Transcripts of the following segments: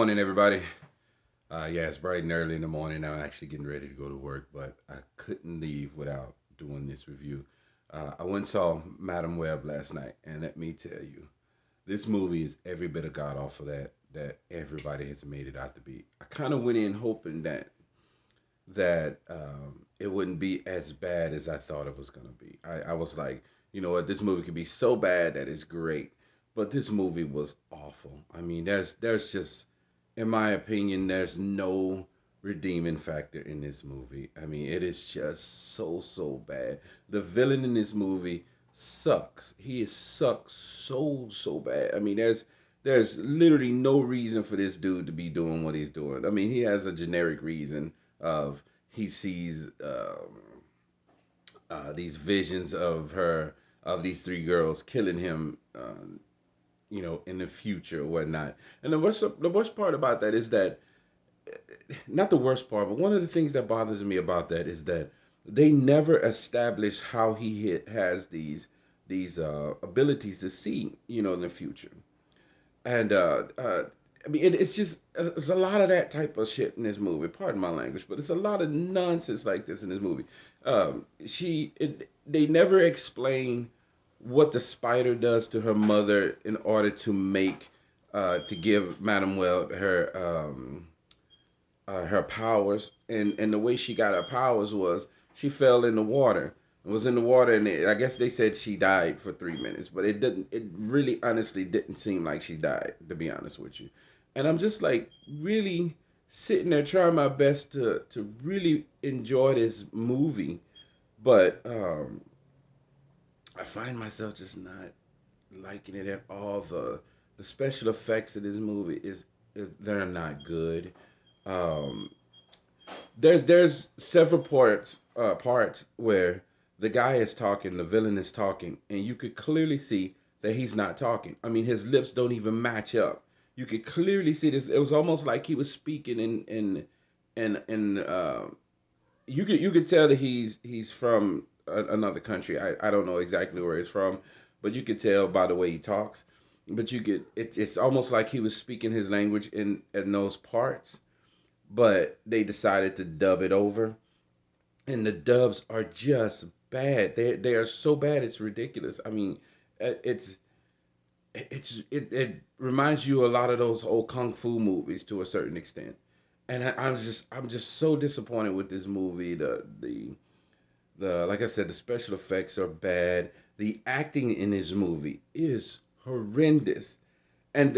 Morning, everybody. Yeah, it's bright and early in the morning. I'm actually getting ready to go to work, but I couldn't leave without doing this review. I went and saw Madam Web last night, and let me tell you, this movie is every bit of god awful that everybody has made it out to be. I kind of went in hoping that it wouldn't be as bad as I thought it was gonna be. I was like, you know what, this movie could be so bad that it's great, but this movie was awful. I mean, there's just, in my opinion, there's no redeeming factor in this movie. I mean, it is just so bad. The villain in this movie sucks. He is sucks so bad. I mean, there's literally no reason for this dude to be doing what he's doing. I mean, he has a generic reason of he sees these visions of these three girls killing him, in the future or whatnot. And the worst part about that is that, not the worst part, but one of the things that bothers me about that is that they never establish how has these abilities to see, in the future. And I mean, it's just it's a lot of that type of shit in this movie. Pardon my language, but it's a lot of nonsense like this in this movie. They never explain what the spider does to her mother in order to give Madame Web her powers, and the way she got her powers was she fell in the water. It was in the water, and I guess they said she died for 3 minutes, but it didn't. It really, honestly, didn't seem like she died, to be honest with you. And I'm just like really sitting there trying my best to really enjoy this movie, but I find myself just not liking it at all. The special effects of this movie is they're not good. Um, there's several parts where the guy is talking, the villain is talking, and you could clearly see that he's not talking. I mean, his lips don't even match up. You could clearly see this. It was almost like he was speaking in you could tell that he's from another country. I don't know exactly where he's from, but you could tell by the way he talks. But it's almost like he was speaking his language in those parts, but they decided to dub it over, and the dubs are just bad. They are so bad it's ridiculous. I mean, it's it reminds you a lot of those old kung fu movies to a certain extent, and I'm just so disappointed with this movie. The like I said, the special effects are bad. The acting in this movie is horrendous, and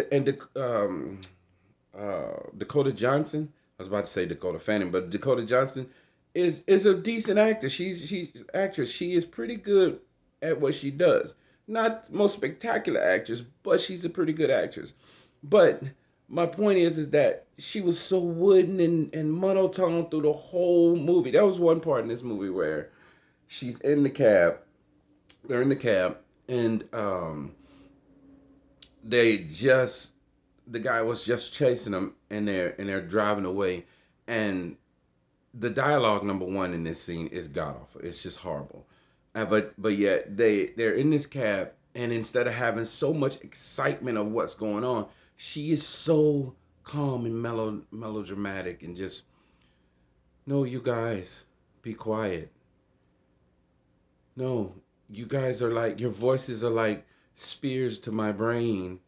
Dakota Johnson. I was about to say Dakota Fanning, but Dakota Johnson is a decent actor. She's actress. She is pretty good at what she does. Not most spectacular actress, but she's a pretty good actress. But my point is that she was so wooden and monotone through the whole movie. There was one part in this movie where she's in the cab. They're in the cab, and they just the guy was just chasing them, and they're driving away, and the dialogue, number one, in this scene is god awful. It's just horrible. But yet they're in this cab, and instead of having so much excitement of what's going on, she is so calm and melodramatic, and just, no, you guys, be quiet. No, you guys are like, your voices are like spears to my brain.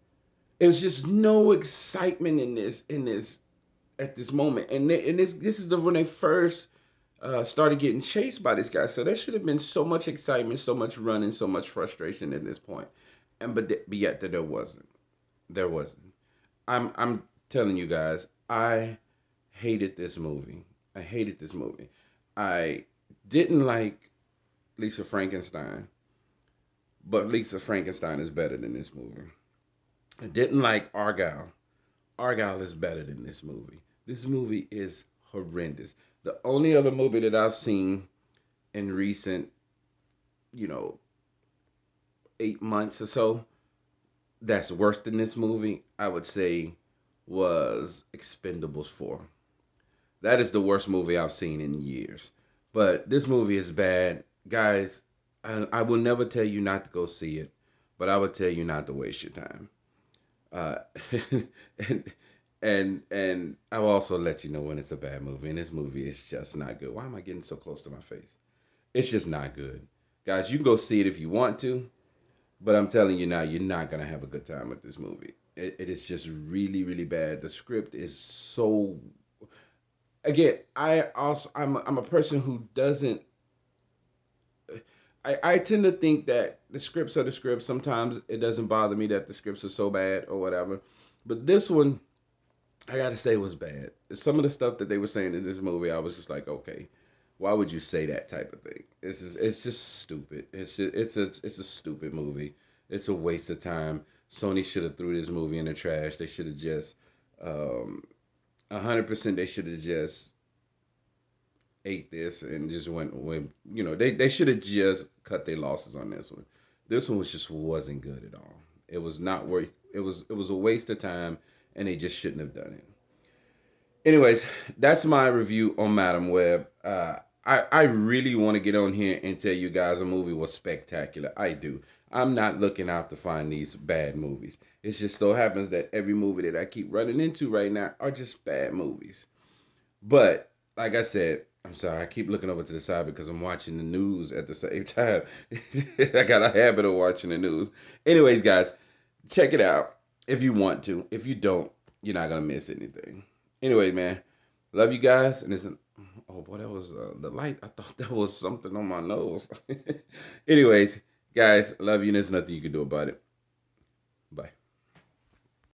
There's just no excitement in this at this moment, and this is when they first started getting chased by this guy. So there should have been so much excitement, so much running, so much frustration at this point, but yet there wasn't. There wasn't. I'm telling you guys, I hated this movie. I hated this movie. I didn't like Lisa Frankenstein, but Lisa Frankenstein is better than this movie. I didn't like Argyle. Argyle is better than this movie. This movie is horrendous. The only other movie that I've seen in recent, you know, 8 months or so that's worse than this movie, I would say, was Expendables 4. That is the worst movie I've seen in years. But this movie is bad. Guys, I will never tell you not to go see it, but I would tell you not to waste your time. Uh, and And I'll also let you know when it's a bad movie. And this movie is just not good. Why am I getting so close to my face? It's just not good. Guys, you can go see it if you want to, but I'm telling you now, you're not gonna have a good time with this movie. It is just really, really bad. The script is so. Again, I'm a person who doesn't. I tend to think that the scripts are the scripts. Sometimes it doesn't bother me that the scripts are so bad or whatever, but this one I gotta say was bad. Some of the stuff that they were saying in this movie, I was just like, okay, why would you say that type of thing? It's just stupid. It's a stupid movie. It's a waste of time. Sony should have threw this movie in the trash. They should have just 100%. They should have just ate this and just went. They should have just cut their losses on this one. This one was just wasn't good at all. It was not worth. It was a waste of time, and they just shouldn't have done it. Anyways, that's my review on Madam Web. I really want to get on here and tell you guys a movie was spectacular. I do. I'm not looking out to find these bad movies. It just so happens that every movie that I keep running into right now are just bad movies. But like I said, I'm sorry, I keep looking over to the side because I'm watching the news at the same time. I got a habit of watching the news. Anyways, guys, check it out if you want to. If you don't, you're not gonna miss anything. Anyway, man, love you guys. And it's oh boy, that was the light. I thought that was something on my nose. Anyways, guys, love you. And there's nothing you can do about it. Bye.